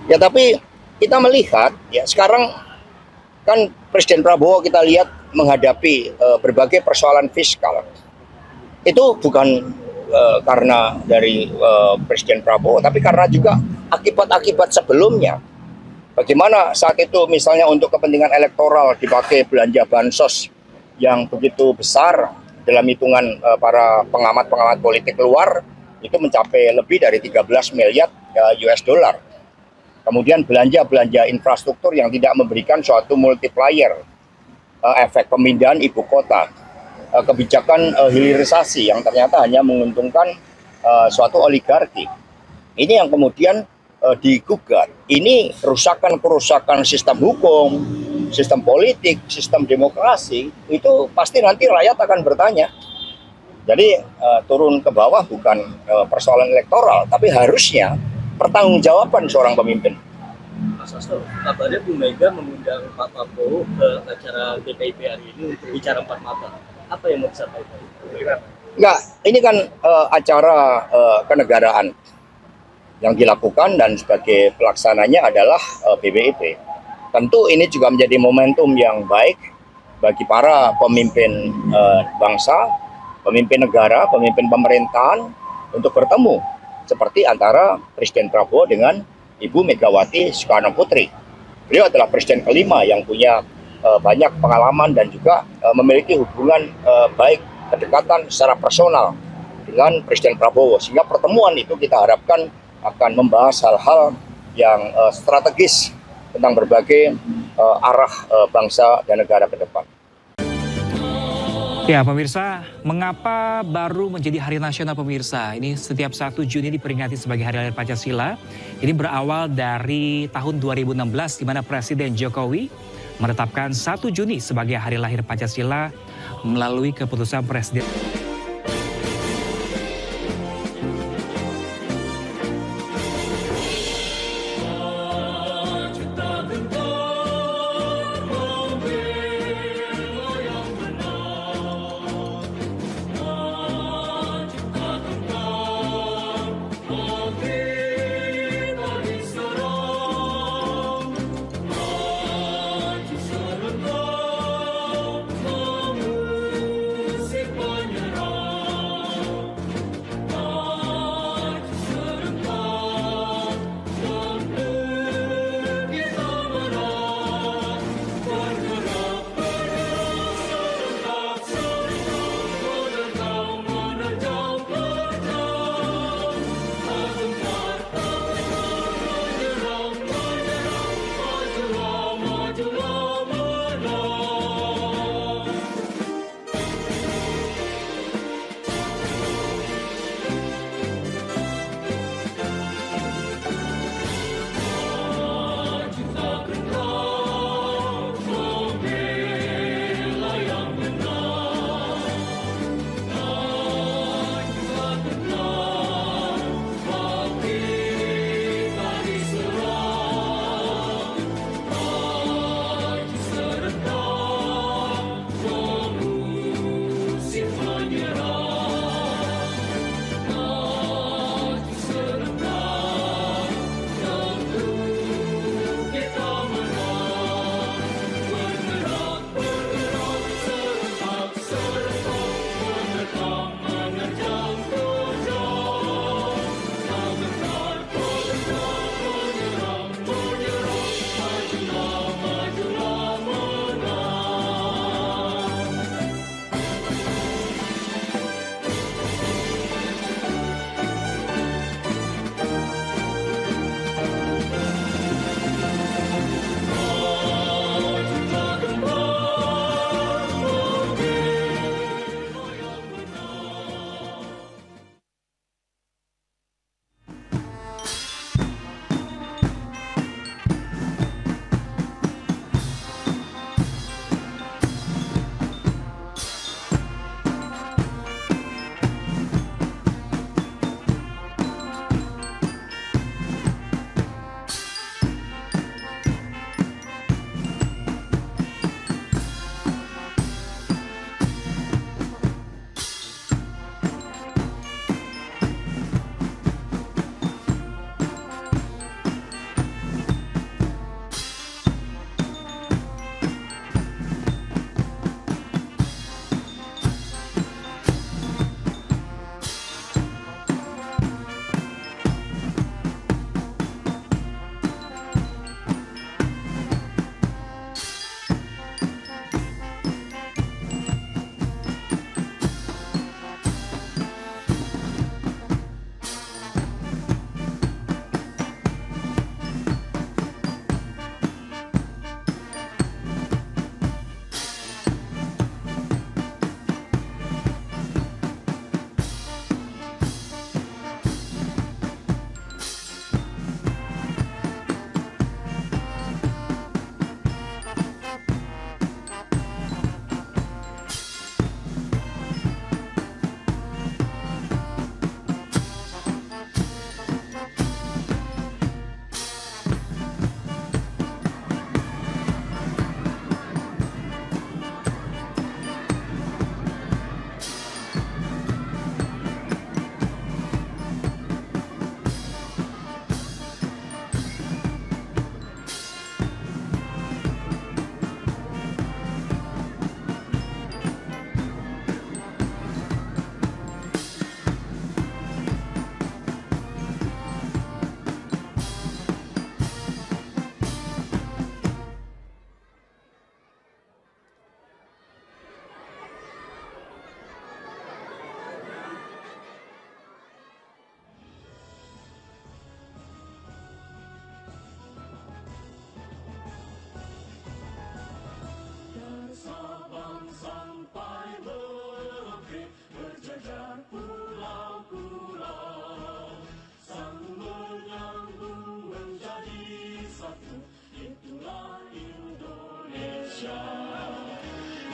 Ya tapi kita melihat ya sekarang kan Presiden Prabowo kita lihat menghadapi berbagai persoalan fiskal. Itu bukan karena dari Presiden Prabowo, tapi karena juga akibat-akibat sebelumnya. Bagaimana saat itu misalnya untuk kepentingan elektoral dipakai belanja bansos yang begitu besar dalam hitungan para pengamat-pengamat politik luar itu mencapai lebih dari 13 miliar US dollar. Kemudian belanja-belanja infrastruktur yang tidak memberikan suatu multiplier efek pemindahan ibu kota, kebijakan hilirisasi yang ternyata hanya menguntungkan suatu oligarki. Ini yang kemudian digugat. Ini kerusakan sistem hukum, sistem politik, sistem demokrasi, itu pasti nanti rakyat akan bertanya. Jadi turun ke bawah bukan persoalan elektoral, tapi harusnya pertanggungjawaban seorang pemimpin. Mas Hasto, kabarnya Bu Mega mengundang Pak Prabowo ke acara BPIP hari ini untuk bicara empat mata. Apa yang mau disampaikan? Enggak, ini kan acara kenegaraan yang dilakukan dan sebagai pelaksananya adalah BPIP. Tentu ini juga menjadi momentum yang baik bagi para pemimpin bangsa, pemimpin negara, pemimpin pemerintahan untuk bertemu seperti antara Presiden Prabowo dengan Ibu Megawati Soekarno Putri. Beliau adalah presiden kelima yang punya banyak pengalaman dan juga memiliki hubungan baik, kedekatan secara personal dengan Presiden Prabowo. Sehingga pertemuan itu kita harapkan akan membahas hal-hal yang strategis tentang berbagai arah bangsa dan negara ke depan. Ya pemirsa, mengapa baru menjadi Hari Nasional pemirsa? Ini setiap 1 Juni diperingati sebagai Hari Lahir Pancasila. Ini berawal dari tahun 2016 di mana Presiden Jokowi menetapkan 1 Juni sebagai Hari Lahir Pancasila melalui keputusan Presiden.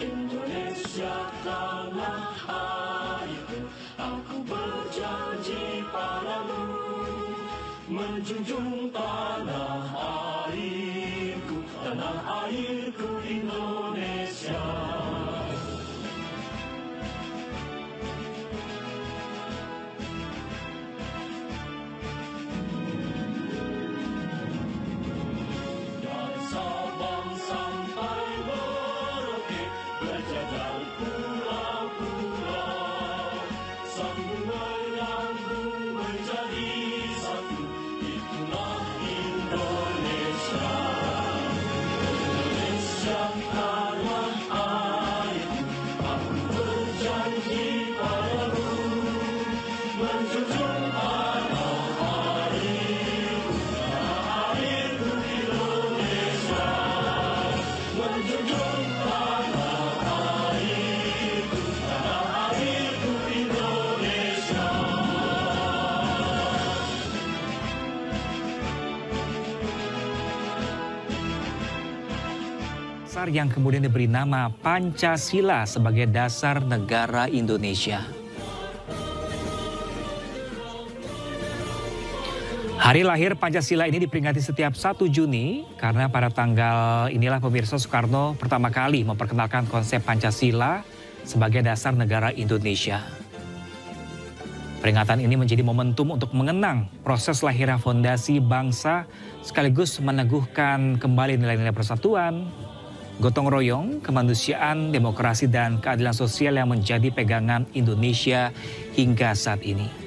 Indonesia tanah airku, aku berjanji padamu, menjunjung tanah airku Indonesia. Dari Sabang sampai Merauke, berjajar pulau-pulau, sambung menyambung menjadi satu, itulah Indonesia. Indonesia tanah airku, aku berjanji padamu, menjunjung tanah airku Indonesia, menjunjung tanah airku Indonesia. Dasar yang kemudian diberi nama Pancasila sebagai dasar negara Indonesia. Hari lahir Pancasila ini diperingati setiap 1 Juni karena pada tanggal inilah pemirsa Soekarno pertama kali memperkenalkan konsep Pancasila sebagai dasar negara Indonesia. Peringatan ini menjadi momentum untuk mengenang proses lahirnya fondasi bangsa sekaligus meneguhkan kembali nilai-nilai persatuan, gotong royong, kemanusiaan, demokrasi, dan keadilan sosial yang menjadi pegangan Indonesia hingga saat ini.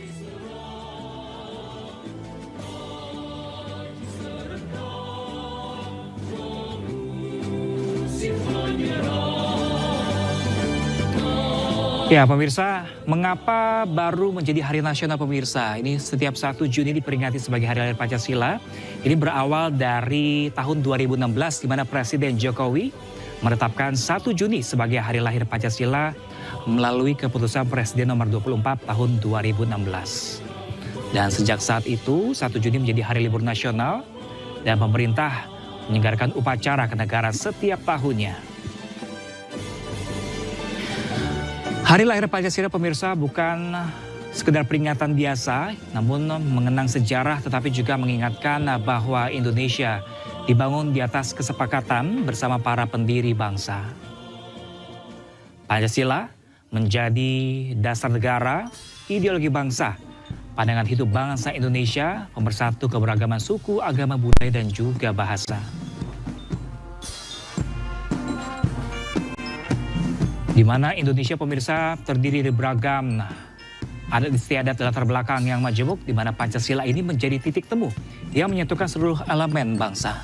Ya pemirsa, mengapa baru menjadi Hari Nasional pemirsa? Ini setiap 1 Juni diperingati sebagai Hari Lahir Pancasila. Ini berawal dari tahun 2016 di mana Presiden Jokowi menetapkan 1 Juni sebagai Hari Lahir Pancasila melalui keputusan Presiden nomor 24 tahun 2016. Dan sejak saat itu 1 Juni menjadi hari libur nasional dan pemerintah menyelenggarakan upacara kenegaraan setiap tahunnya. Hari lahir Pancasila pemirsa bukan sekedar peringatan biasa, namun mengenang sejarah tetapi juga mengingatkan bahwa Indonesia dibangun di atas kesepakatan bersama para pendiri bangsa. Pancasila menjadi dasar negara, ideologi bangsa, pandangan hidup bangsa Indonesia, pemersatu keberagaman suku, agama, budaya, dan juga bahasa. Di mana Indonesia pemirsa terdiri dari beragam adat istiadat latar belakang yang majemuk, di mana Pancasila ini menjadi titik temu yang menyatukan seluruh elemen bangsa.